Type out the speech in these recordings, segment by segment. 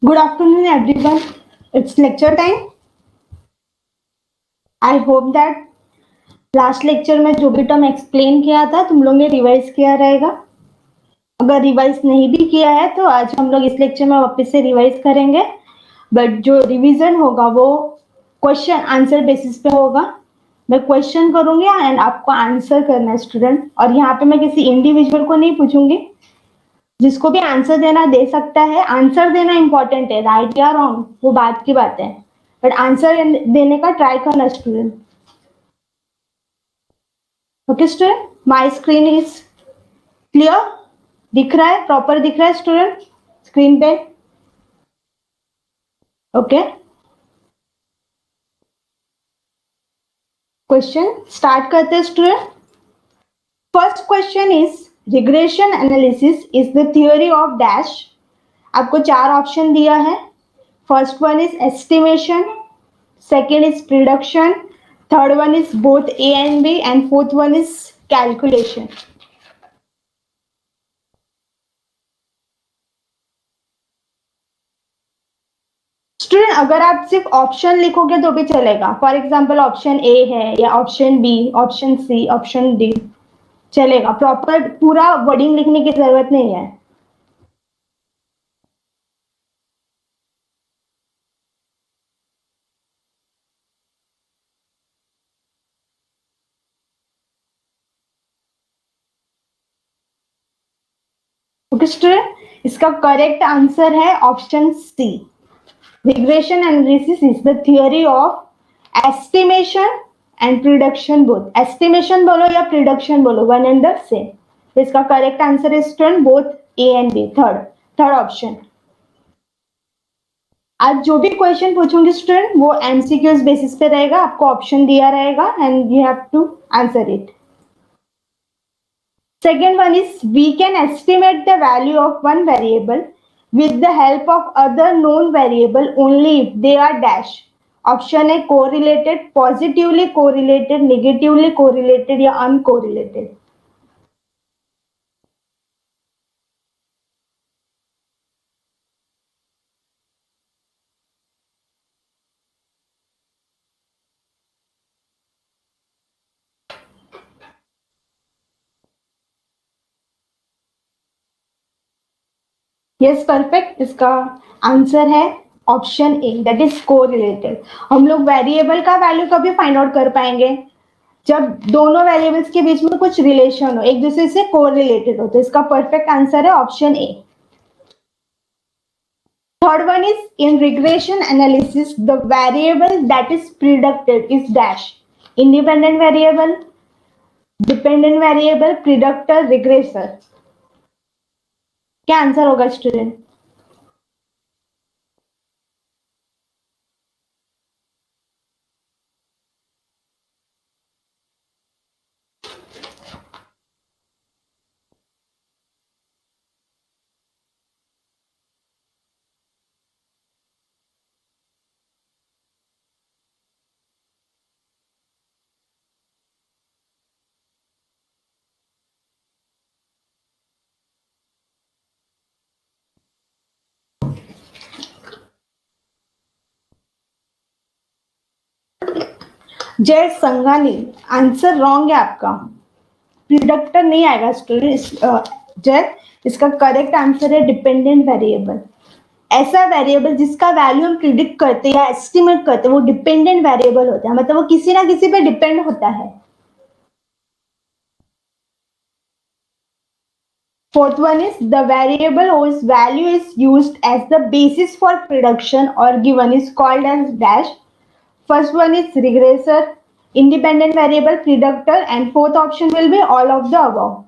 Good afternoon, everyone. It's lecture time. I hope that last lecture में जो भी term explain किया था तुम लोग ने रिवाइज किया रहेगा. अगर रिवाइज नहीं भी किया है तो आज हम लोग इस लेक्चर में वापस से रिवाइज करेंगे. बट जो रिवीजन होगा वो क्वेश्चन आंसर बेसिस पे होगा. मैं क्वेश्चन करूंगी एंड आपको आंसर करना है स्टूडेंट. और यहाँ पे मैं किसी इंडिविजुअल को नहीं पूछूंगी. जिसको भी आंसर देना दे सकता है. आंसर देना इंपॉर्टेंट है, राइट या रॉन्ग वो बात की बात है, बट आंसर देने का ट्राई करना student. Okay student, my screen is clear. दिख रहा है, प्रॉपर दिख रहा है स्टूडेंट स्क्रीन पे. ओके, क्वेश्चन स्टार्ट करते हैं student. First question is regression analysis is the theory of dash. आपको चार ऑप्शन दिया है. First one is estimation, second is prediction, third one is both A and B, and fourth one is calculation. Student अगर आप सिर्फ option लिखोगे तो भी चलेगा. फॉर एग्जाम्पल ऑप्शन ए है या option B, option C, option D चलेगा. प्रॉपर पूरा वर्डिंग लिखने की जरूरत नहीं है. ओके स्टूडेंट, इसका करेक्ट आंसर है option C. Regression analysis is the theory of estimation and prediction both. Estimation बोलो या प्रिडिक्शन बोलो, वन एंड द सेम. इसका करेक्ट आंसर है student both A and B. Third option. आज जो भी क्वेश्चन पूछूंगी स्टूडेंट वो एमसीक्यूज बेसिस पे रहेगा. आपको ऑप्शन दिया रहेगा and you have to answer it. Second one is we can estimate the value of one variable with the help of other known variable only if they are dash. Option है correlated, positively correlated, negatively correlated या uncorrelated. Yes perfect. इसका answer है option A, that is correlated. हम लोग variable का value कभी find out कर पाएंगे जब दोनों वेरिएबल्स के बीच में कुछ रिलेशन हो, एक दूसरे से कोरिलेटेड हो. तो इसका परफेक्ट आंसर है option A. Third one is in regression analysis, the variable that is predicted is dash. Independent variable, dependent variable, predictor, regressor. क्या आंसर होगा स्टूडेंट? जय संघानी, आंसर रॉन्ग है आपका. प्रिडिक्टर नहीं आएगा स्टूडेंट. जय, इसका करेक्ट आंसर है डिपेंडेंट वेरिएबल. ऐसा वेरिएबल जिसका वैल्यू हम प्रिडिक्ट करते हैं या एस्टिमेट करते हैं वो डिपेंडेंट वेरिएबल होता है. मतलब वो किसी ना किसी पे डिपेंड होता है. Fourth one is the variable whose value is used as the basis for prediction or given is called as dash. First one is regressor, independent variable, predictor, and fourth option will be all of the above.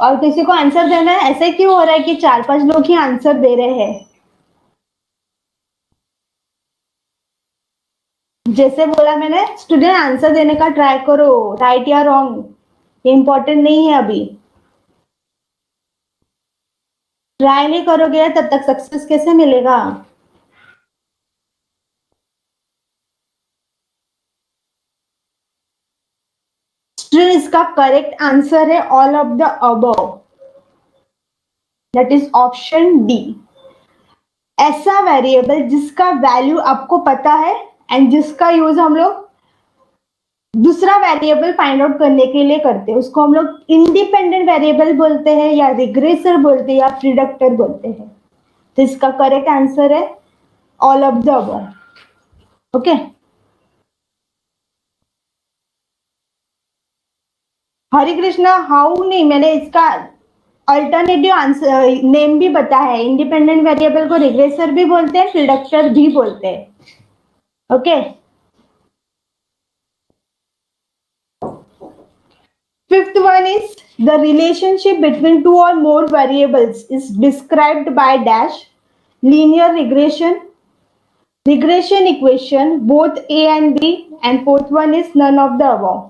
और किसी को answer देना है? ऐसे क्यों हो रहा है कि 4-5 लोग ही आंसर दे रहे हैं? जैसे बोला मैंने, स्टूडेंट आंसर देने का ट्राई करो, राइट या रॉन्ग ये इंपॉर्टेंट नहीं है. अभी ट्राई नहीं करोगे तब तक सक्सेस कैसे मिलेगा? स्टूडेंट इसका करेक्ट आंसर है all of the above, that is option D. ऐसा वेरिएबल जिसका वैल्यू आपको पता है एंड जिसका यूज हम लोग दूसरा वेरिएबल फाइंड आउट करने के लिए करते हैं, उसको हम लोग इंडिपेंडेंट वेरिएबल बोलते हैं या रिग्रेसर बोलते हैं या प्रिडिक्टर बोलते हैं। तो इसका करेक्ट आंसर है all of the above. Okay, Hare Krishna how नहीं, मैंने इसका अल्टरनेटिव आंसर नेम भी बताया है। इंडिपेंडेंट वेरिएबल को रिग्रेसर भी बोलते हैं, प्रिडिक्टर भी बोलते हैं। Okay, fifth one is the relationship between two or more variables is described by dash linear regression, regression equation, both A and B, and fourth one is none of the above.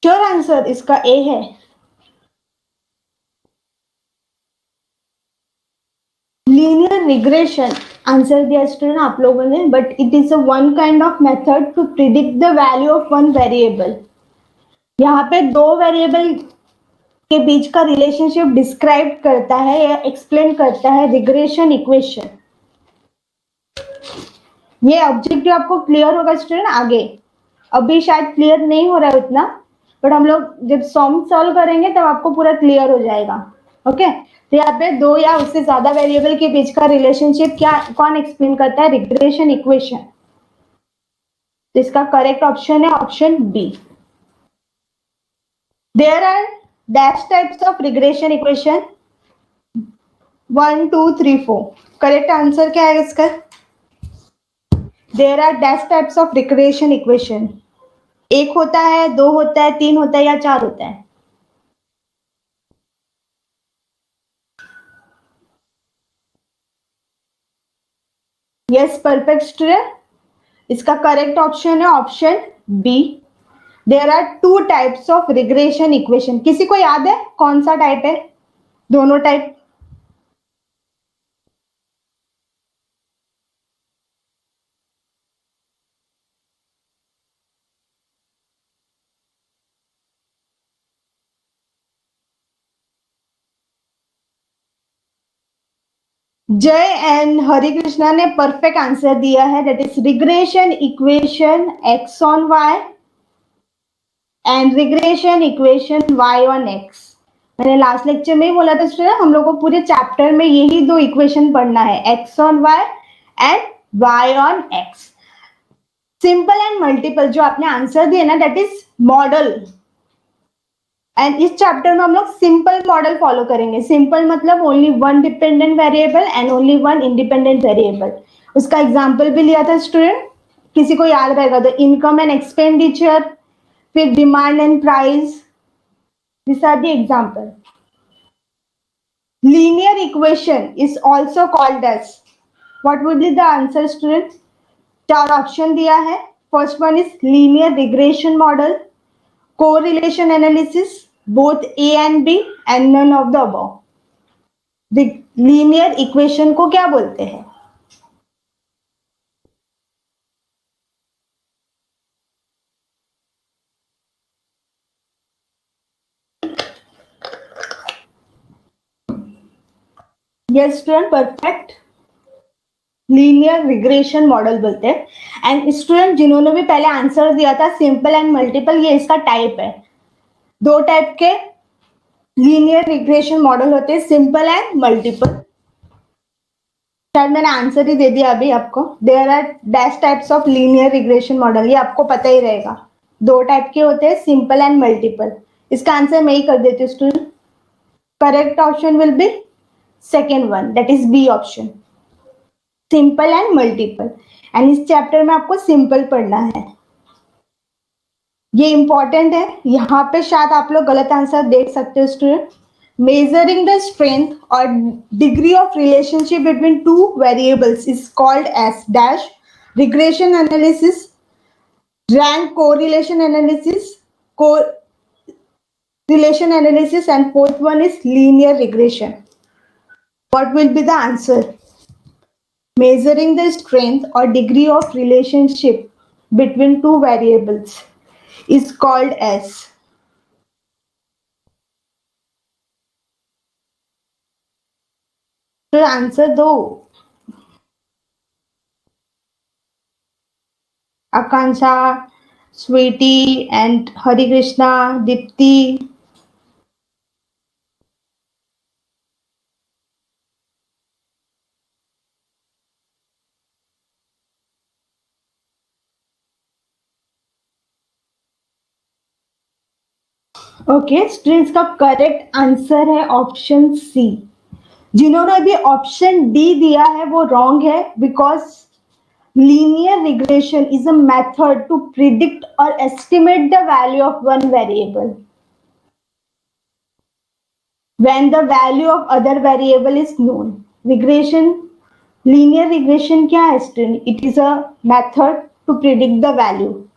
Sure answer इसका A है। Linear regression answer दिया student आप लोगों ने, but it is a one kind of method to predict the value of one variable. यहाँ पे दो variable के बीच का रिलेशनशिप डिस्क्राइब करता है या एक्सप्लेन करता है रिग्रेशन इक्वेशन। ये ऑब्जेक्टिव आपको क्लियर होगा स्टूडेंट आगे, अभी शायद क्लियर नहीं हो रहा है उतना, बट हम लोग जब सॉम सॉल्व करेंगे तब आपको पूरा क्लियर हो जाएगा। ओके, तो यहाँ पे दो या उससे ज्यादा वेरिएबल के बीच का रिलेशनशिप क्या कौन एक्सप्लेन करता है, रिग्रेशन इक्वेशन। तो इसका करेक्ट ऑप्शन है option B. There are dash types of regression equation 1 2 3 4। Correct answer क्या है इसका? There are dash types of regression equation. एक होता है, दो होता है, तीन होता है या चार होता है? Yes, perfect student. इसका करेक्ट ऑप्शन है option B. There are two types of regression equation. किसी को याद है कौन सा टाइप है? दोनों टाइप। जय एंड हरि कृष्णा ने परफेक्ट आंसर दिया है, that is regression equation X on Y and regression equation Y on X. मैंने लास्ट लेक्चर में ही बोला था स्टूडेंट, हम लोग को पूरे चैप्टर में यही दो इक्वेशन पढ़ना है, X on Y and Y on X. Simple and multiple जो आपने आंसर दिया ना, दैट इज मॉडल। एंड इस चैप्टर में हम लोग सिंपल मॉडल फॉलो करेंगे। सिंपल मतलब only one dependent variable and only one independent variable. उसका एग्जांपल भी लिया था स्टूडेंट, किसी को याद रहेगा तो इनकम एंड एक्सपेंडिचर, फिर demand and price, this are the example. Linear equation is also called as, what would be the answer student? चार ऑप्शन दिया है। First one is linear regression model, correlation analysis, both A and B, and none of the above. Linear equation को क्या बोलते हैं? Yes student, perfect, linear regression model बोलते हैं। And student जिन्होंने भी पहले आंसर दिया था सिंपल एंड मल्टीपल, ये इसका टाइप है। दो टाइप के लीनियर रिग्रेशन मॉडल होते हैं, सिंपल एंड मल्टीपल। शायद मैंने आंसर ही दे दिया अभी आपको। There are dash types of linear regression model, ये आपको पता ही रहेगा। दो टाइप के होते हैं, सिंपल एंड मल्टीपल। इसका आंसर मैं ही कर देती हूँ student. Correct option will be second one, that is B option, simple and multiple. And इस चैप्टर में आपको सिंपल पढ़ना है, ये इंपॉर्टेंट है। यहाँ पे शायद आप लोग गलत आंसर देख सकते हो student. Measuring the strength or degree of relationship between two variables is called as dash regression analysis, rank correlation analysis, correlation analysis, and fourth one is linear regression. What will be the answer? Measuring the strength or degree of relationship between two variables is called as answer दो. Akansha, Sweetie, and Hari Krishna, Dipti. Okay students का correct answer है option सी. जिन्होंने अभी option D दिया है वो wrong है because linear regression is a method to predict or estimate the value of one variable when the value of other variable is known. Regression, linear regression क्या है student? It is a method to predict the value.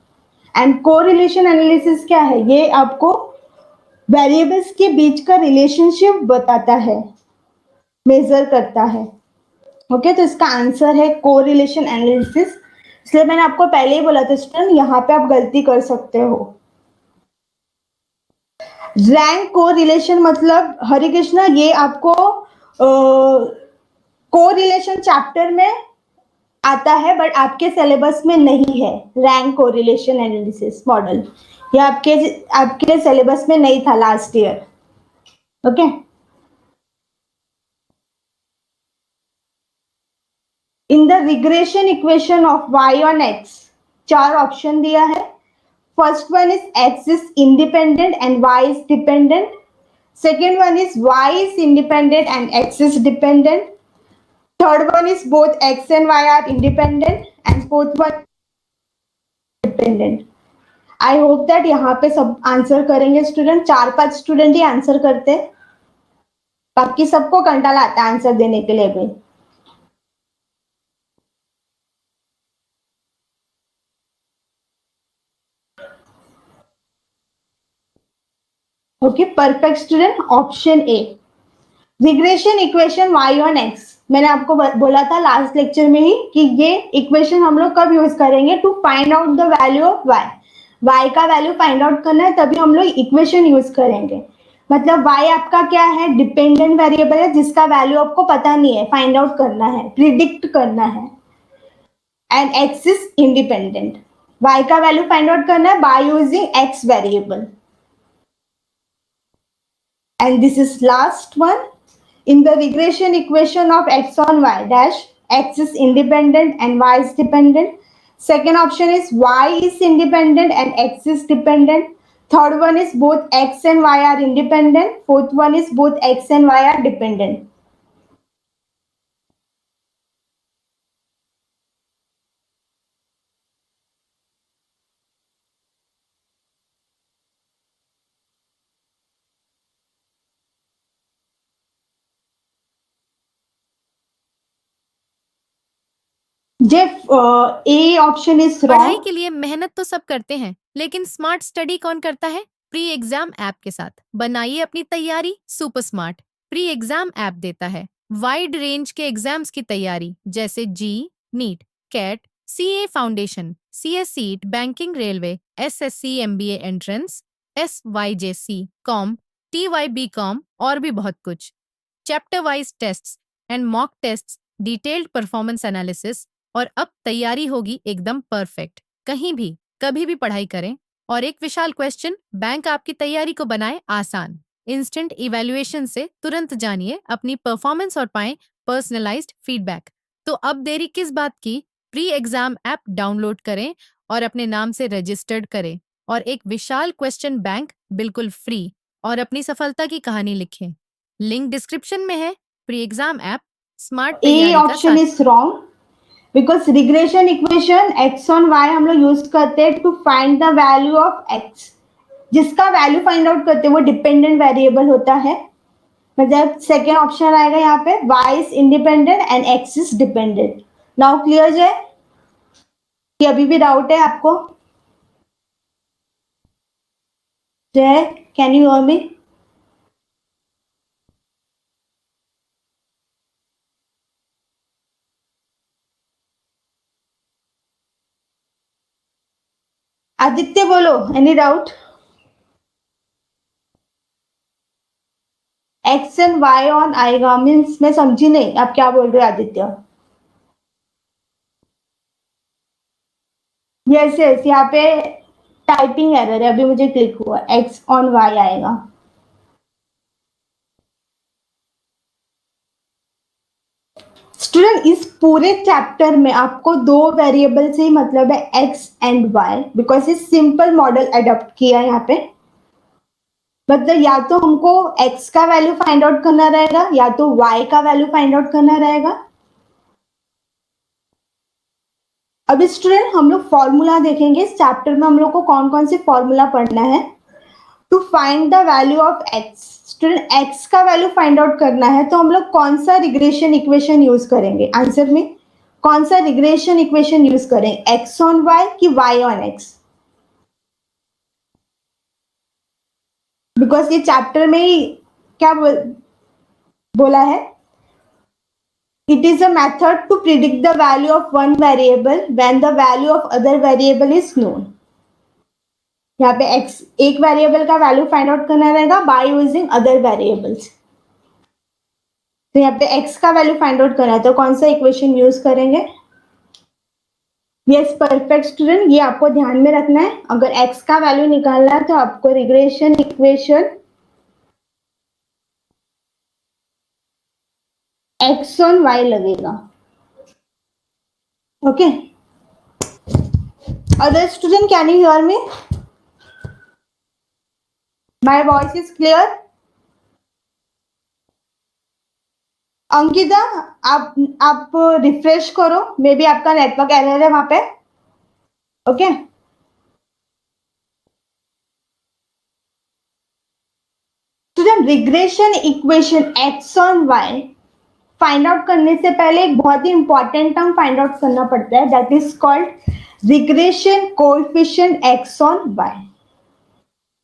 And correlation analysis क्या है? ये आपको variables के बीच का relationship बताता है, मेजर करता है. ओके तो इसका आंसर है कोरिलेशन एनालिसिस. इसलिए मैंने आपको पहले ही बोला था स्टूडेंट यहाँ पे आप गलती कर सकते हो. रैंक कोरिलेशन मतलब हरे कृष्णा ये आपको कोरिलेशन चैप्टर में आता है बट आपके सिलेबस में नहीं है. रैंक कोरिलेशन एनालिसिस मॉडल ये आपके सिलेबस में नहीं था last year. Okay in the regression equation of y on x चार ऑप्शन दिया है. First one is x is independent and y is dependent. Second one is y is independent and x is dependent. Third one is both x and y are independent and fourth one dependent. I hope that यहाँ पे सब answer करेंगे student. 4-5 student ही answer करते, बाकी सबको कंटाला आता है answer देने के लिए भी. Okay perfect student. Option A regression equation y on x. मैंने आपको बोला था लास्ट लेक्चर में ही कि ये इक्वेशन हम लोग कब यूज करेंगे to find out the value of y का वैल्यू फाइंड आउट करना है तभी हम लोग इक्वेशन यूज करेंगे. मतलब y आपका क्या है? डिपेंडेंट वेरिएबल है जिसका वैल्यू आपको पता नहीं है, फाइंड आउट करना है, प्रिडिक्ट करना है. And x is independent. y का वैल्यू फाइंड आउट करना है by using x variable. And this is last one. In the regression equation of x on y dash, x is independent and y is dependent. Second option is y is independent and x is dependent. Third one is both x and y are independent. Fourth one is both x and y are dependent. Jeff, A option is wrong. पढ़ाई के लिए मेहनत तो सब करते हैं, लेकिन smart study कौन करता है? प्री एग्जाम ऐप के साथ बनाइए अपनी तैयारी super smart. Pre exam app देता है वाइड रेंज के एग्जाम्स की तैयारी जैसे JEE, NEET, CAT, CA foundation, CS CSEET, banking, railway, SSC, MBA entrance, SYJC, com, TYB com और भी बहुत कुछ. Chapter wise tests and mock tests, detailed performance analysis और अब तैयारी होगी एकदम परफेक्ट. कहीं भी कभी भी पढ़ाई करें और एक विशाल क्वेश्चन बैंक आपकी तैयारी को बनाए आसान. इंस्टेंट इवैल्यूएशन से तुरंत जानिए अपनी परफॉर्मेंस और पाएं पर्सनलाइज्ड फीडबैक. तो अब देरी किस बात की? प्री एग्जाम ऐप डाउनलोड करें और अपने नाम से रजिस्टर्ड करें और एक विशाल क्वेश्चन बैंक बिल्कुल फ्री और अपनी सफलता की कहानी लिखें. लिंक डिस्क्रिप्शन में है. Pre exam app smart A option is wrong because regression equation x on y हम लोग यूज करते हैं to find the value of x. जिसका वैल्यू फाइंड आउट करते हैं वो डिपेंडेंट वेरिएबल होता है. मतलब सेकेंड ऑप्शन आएगा यहाँ पे y is independent and x is dependent. Now clear Jay कि अभी भी डाउट है आपको? Jay can you hear me? Aditya बोलो, any doubt? X and Y on आएगा मीन्स मैं समझी नहीं आप क्या बोल रहे हो आदित्य. यस यस यहाँ पे टाइपिंग एरर है, अभी मुझे क्लिक हुआ, एक्स ऑन वाई आएगा. स्टूडेंट इस पूरे चैप्टर में आपको दो वेरिएबल से ही मतलब है एक्स एंड वाई, बिकॉज ये सिंपल मॉडल अडॉप्ट किया है यहाँ पे. मतलब या तो हमको x का वैल्यू फाइंड आउट करना रहेगा या तो y का वैल्यू फाइंड आउट करना रहेगा. अभी स्टूडेंट हम लोग फॉर्मूला देखेंगे इस चैप्टर में, हम लोग को कौन कौन से फॉर्मूला पढ़ना है to find the value of x. Student x का वैल्यू फाइंड आउट करना है तो हम लोग कौन सा रिग्रेशन इक्वेशन यूज करेंगे? आंसर में कौन सा रिग्रेशन इक्वेशन यूज करें, x ऑन y कि y ऑन x? बिकॉज ये चैप्टर में ही क्या बोला है, it is a method to predict the value of one variable when the value of other variable is known. यहाँ पे x एक वेरिएबल का वैल्यू फाइंड आउट करना रहेगा बाय यूजिंग अदर वेरिएबल्स. तो यहाँ पे x का वैल्यू फाइंड आउट करना है तो कौन सा इक्वेशन यूज करेंगे? यस परफेक्ट स्टूडेंट, ये आपको ध्यान में रखना है. अगर x का वैल्यू निकालना है तो आपको regression equation x on y लगेगा. Okay other student can you hear me? My voice is clear? Ankita आप रिफ्रेश करो, मे बी आपका नेटवर्क एरर है वहां पे. Okay student regression equation X on Y find out करने से पहले एक बहुत ही इंपॉर्टेंट टर्म फाइंड आउट करना पड़ता है, that is called regression coefficient X on Y.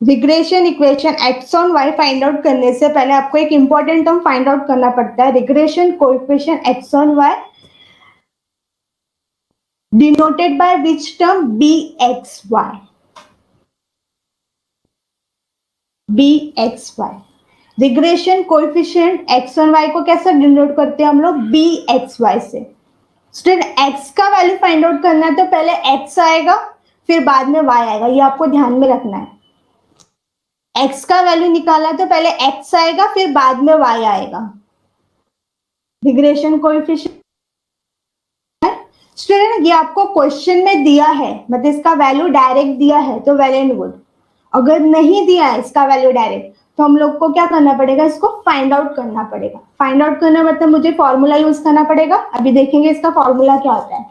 Regression equation X on Y find out करने से पहले आपको एक इंपॉर्टेंट टर्म फाइंड आउट करना पड़ता है, regression coefficient X on Y denoted by which term? bxy. bxy regression coefficient X on Y को कैसे डिनोट करते हैं हम लोग? bxy से. स्टूडेंट x का वैल्यू फाइंड आउट करना है तो पहले x आएगा फिर बाद में y आएगा, ये आपको ध्यान में रखना है. x का वैल्यू निकालना है तो पहले x आएगा फिर बाद में y आएगा. रिग्रेशन कोएफिशिएंट स्टूडेंट ये आपको क्वेश्चन में दिया है, मतलब इसका वैल्यू डायरेक्ट दिया है तो वेल एंड गुड. अगर नहीं दिया है इसका वैल्यू डायरेक्ट तो हम लोग को क्या करना पड़ेगा, इसको फाइंड आउट करना पड़ेगा. फाइंड आउट करना मतलब मुझे फॉर्मूला यूज करना पड़ेगा. अभी देखेंगे इसका फॉर्मूला क्या होता है.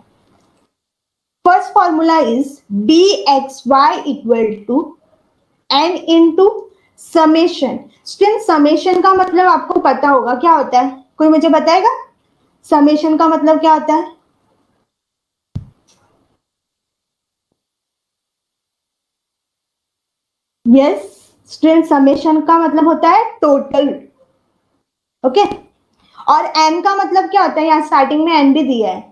First formula is bxy equal to n into summation. Student summation का मतलब आपको पता होगा क्या होता है, कोई मुझे बताएगा समेशन का मतलब क्या होता है? यस स्टूडेंट समेशन का मतलब होता है टोटल. ओके और n का मतलब क्या होता है, यहाँ स्टार्टिंग में n भी दिया है.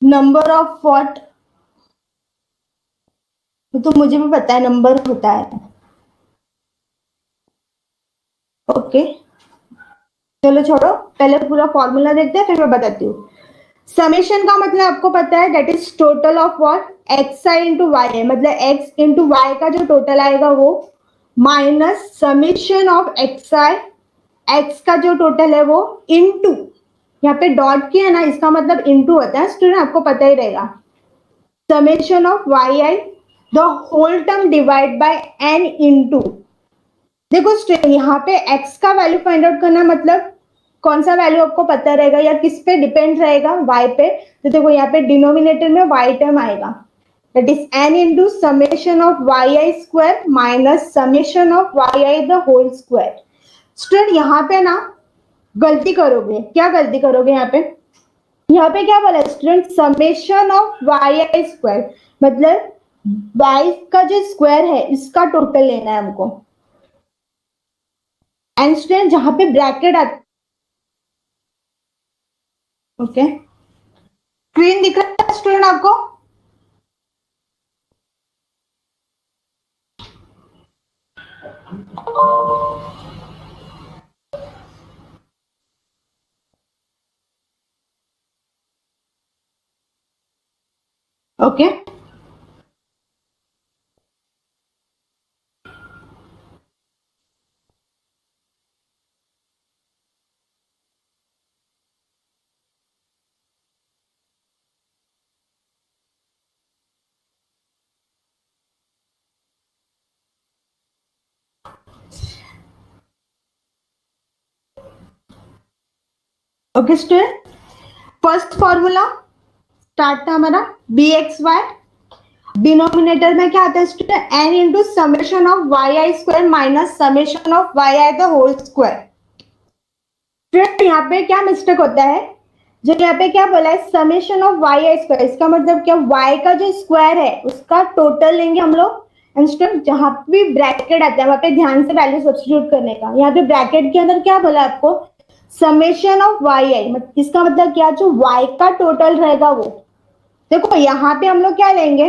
नंबर ऑफ व्हाट, तो मुझे भी पता है नंबर होता है. ओके चलो छोड़ो, पहले पूरा फॉर्मूला देखते हैं फिर मैं बताती हूँ. समेशन का मतलब आपको पता है that is total of what, X I into Y है, मतलब एक्स इंटू वाई का जो टोटल आएगा वो minus summation of x I, x का जो टोटल है वो इंटू, यहाँ पे डॉट किया ना इसका मतलब इंटू होता है स्टूडेंट, आपको पता ही रहेगा. Summation of Y I the whole term divide by N into देखो स्टूडेंट, यहाँ पे x का वैल्यू फाइंड आउट करना मतलब कौन सा वैल्यू आपको पता रहेगा या किस पे डिपेंड रहेगा, y पे। तो देखो यहाँ पे डिनोमिनेटर में y टर्म आएगा, that is n into summation of yi square minus summation of yi the whole square. Student यहाँ पे ना गलती करोगे, क्या गलती करोगे यहाँ पे क्या बोला student, summation of yi square, मतलब y का जो स्क्वायर है इसका टोटल लेना है हमको। एंड स्टूडेंट जहां पे ब्रैकेट आता, ओके स्क्रीन दिख रहा है स्टूडेंट आपको? Okay okay student, first formula start था हमारा बी एक्स वाई, डिनोमिनेटर में क्या आता है student, N into summation of Y I square minus summation of Y I the whole square. Student यहाँ पे क्या मिस्टेक होता है, जो यहाँ पे क्या बोला है summation of Y I square, इसका मतलब क्या, वाई का जो स्क्वायर है उसका टोटल लेंगे हम लोग। एंड स्टूडेंट जहां भी ब्रैकेट आता है वहां पे ध्यान से वैल्यू सब्स्टिट्यूट करने का। यहाँ पे ब्रैकेट के अंदर क्या बोला आपको, समेशन ऑफ वाई आई, इसका मतलब क्या, जो वाई का टोटल रहेगा वो। देखो यहाँ पे हम लोग क्या लेंगे,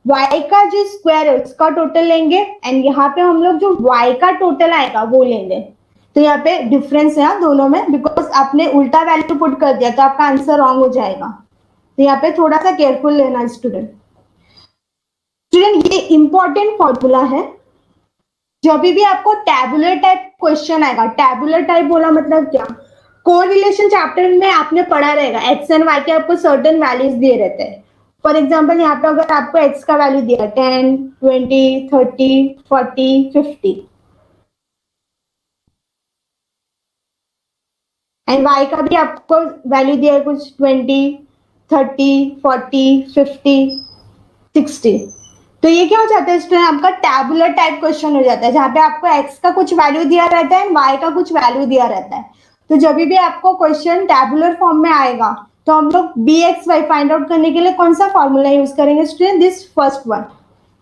y का जो स्क्वायर है उसका टोटल लेंगे, एंड यहाँ पे हम लोग जो y का टोटल आएगा वो लेंगे। तो यहाँ पे डिफरेंस है दोनों में, बिकॉज आपने उल्टा वैल्यू पुट कर दिया तो आपका आंसर रॉन्ग हो जाएगा। तो यहाँ पे थोड़ा सा केयरफुल लेना स्टूडेंट। स्टूडेंट ये इंपॉर्टेंट फॉर्मूला है, जब भी आपको टैबुलर टाइप क्वेश्चन आएगा, टैबुलर टाइप बोला मतलब क्या, कोरिलेशन चैप्टर में आपने पढ़ा रहेगा, एक्स एंड वाई के आपको सर्टेन वैल्यूज दिए रहते हैं। फॉर एग्जाम्पल यहाँ पे अगर आपको एक्स का वैल्यू दिया 10, 20, 30, 40, 50 एंड वाई का भी आपको वैल्यू दिया है कुछ 20, 30, 40, 50, 60। तो ये क्या हो जाता है स्टूडेंट, आपका टैबुलर टाइप क्वेश्चन हो जाता है, जहाँ पे आपको एक्स का कुछ वैल्यू दिया रहता है, वाई का कुछ वैल्यू दिया रहता है। तो जब भी आपको क्वेश्चन टैबुलर फॉर्म में आएगा तो हम लोग B X Y find out करने के लिए कौन सा फॉर्मूला यूज करेंगे स्टूडेंट, दिस फर्स्ट वन।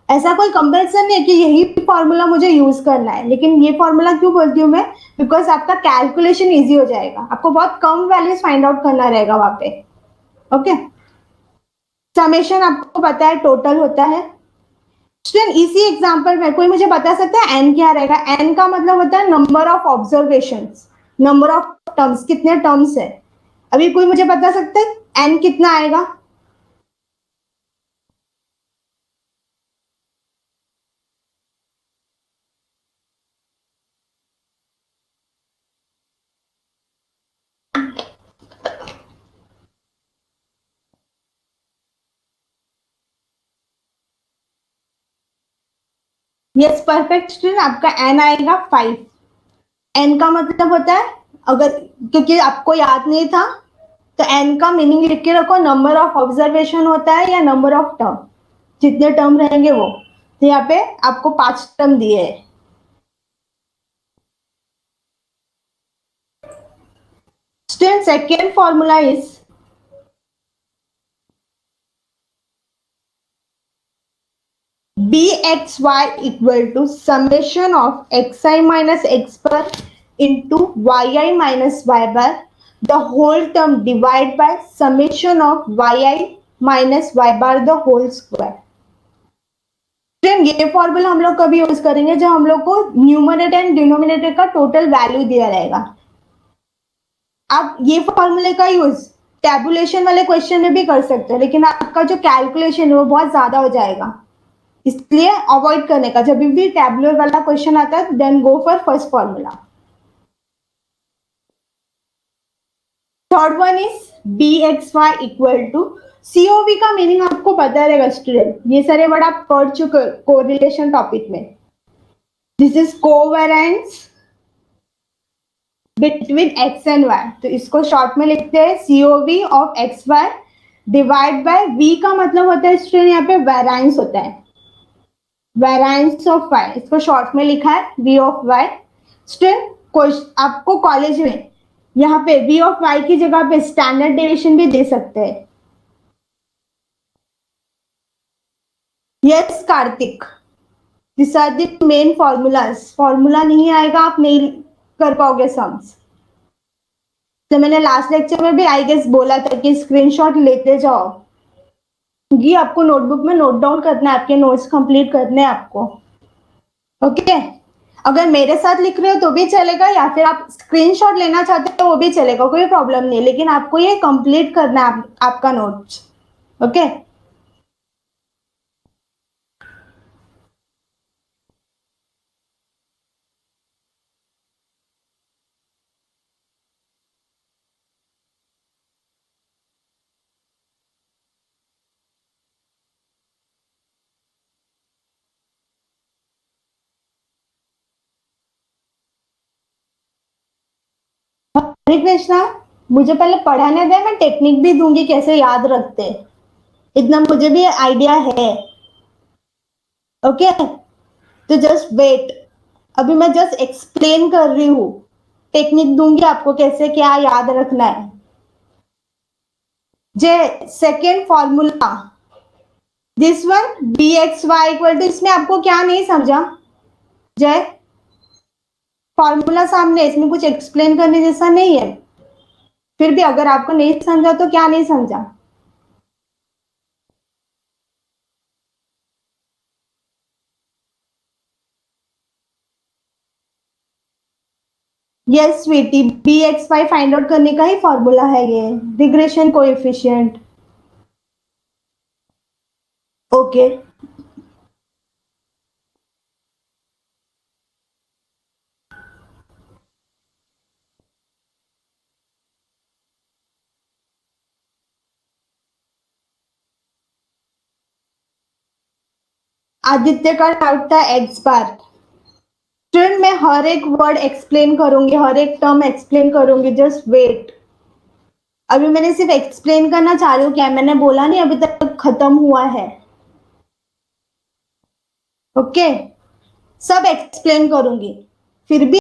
ऐसा कोई कंपल्सन नहीं है कि यही फॉर्मूला मुझे यूज करना है, लेकिन ये फॉर्मूला क्यों बोलती हूँ मैं, बिकॉज आपका कैलकुलेशन इजी हो जाएगा, आपको बहुत कम वैल्यूज फाइंड आउट करना रहेगा वहां पे। ओके समेशन आपको पता है टोटल होता है। स्टूडेंट इसी एग्जांपल में कोई मुझे बता सकता है एन क्या रहेगा, एन का मतलब होता है number of observations, number of terms, कितने टर्म्स है। अभी कोई मुझे बता सकता है एन कितना आएगा? यस परफेक्ट स्टूडेंट, आपका एन आएगा 5। एन का मतलब होता है, अगर क्योंकि आपको याद नहीं था तो एन का मीनिंग लिख के रखो, नंबर ऑफ ऑब्जर्वेशन होता है या नंबर ऑफ टर्म, जितने टर्म रहेंगे वो। तो यहाँ पे आपको 5 टर्म दिए है। Student second formula is bxy equal to summation of xi minus x bar into yi minus y bar the whole term divided by summation of yi minus y bar the whole square। ये formula हम लोग कभी use करेंगे जब हम लोग को numerator and denominator का टोटल वैल्यू दिया रहेगा। आप ये फॉर्मूले का यूज टैबुलेशन वाले क्वेश्चन में भी कर सकते हैं, लेकिन आपका जो कैलकुलेशन है वो बहुत ज्यादा हो जाएगा, इसलिए अवॉइड करने का। जब भी टैबुलर वाला क्वेश्चन आता है then go for first formula. Third one is B X Y equal to, COV का मीनिंग आपको पता रहेगा स्टूडेंट, ये सारे वर्ड आप पढ़ चुके कोरिलेशन टॉपिक में। This is covariance between X and Y, तो इसको शॉर्ट में लिखते हैं COV of X Y divide by V का मतलब होता है स्टूडेंट यहाँ पे वेरिएंस होता है, वेरिएंस ऑफ वाई, इसको शॉर्ट में लिखा है V ऑफ वाई। स्टूडेंट आपको कॉलेज में यहाँ पे V ऑफ वाई की जगह पे स्टैंडर्ड डेविएशन भी दे सकते हैं। Yes Karthik, this are the main formulas, formula नहीं आएगा आप नहीं कर पाओगे सम्स। तो मैंने लास्ट लेक्चर में भी आई गेस बोला था कि स्क्रीनशॉट लेते जाओ, क्योंकि आपको नोटबुक में नोट डाउन करना है, आपके नोट्स कंप्लीट करने हैं आपको। ओके अगर मेरे साथ लिख रहे हो तो भी चलेगा, या फिर आप स्क्रीनशॉट लेना चाहते हो वो भी चलेगा, कोई प्रॉब्लम नहीं, लेकिन आपको ये कंप्लीट करना है आपका नोट्स। ओके हरे कृष्णा, मुझे पहले पढ़ाने दे, मैं टेक्निक भी दूंगी कैसे याद रखते, इतना मुझे भी आइडिया है। ओके तो जस्ट वेट, अभी मैं जस्ट एक्सप्लेन कर रही हूँ, टेक्निक दूंगी आपको कैसे क्या याद रखना है। जे second formula this one BXY equal to, इसमें आपको क्या नहीं समझा जय, फॉर्मूला सामने, इसमें कुछ एक्सप्लेन करने जैसा नहीं है, फिर भी अगर आपको नहीं समझा तो क्या नहीं समझा। Yes Sweety, BXY find out करने का ही फॉर्मूला है ये, रिग्रेशन कोएफिशिएंट। ओके आदित्य का डाउट था एक्स बार। स्टूडेंट मैं हर एक वर्ड एक्सप्लेन करूंगी, हर एक टर्म एक्सप्लेन करूंगी, जस्ट वेट। अभी मैंने सिर्फ एक्सप्लेन करना चाह रही हूँ, क्या मैंने बोला नहीं अभी तक खत्म हुआ है। ओके सब एक्सप्लेन करूंगी, फिर भी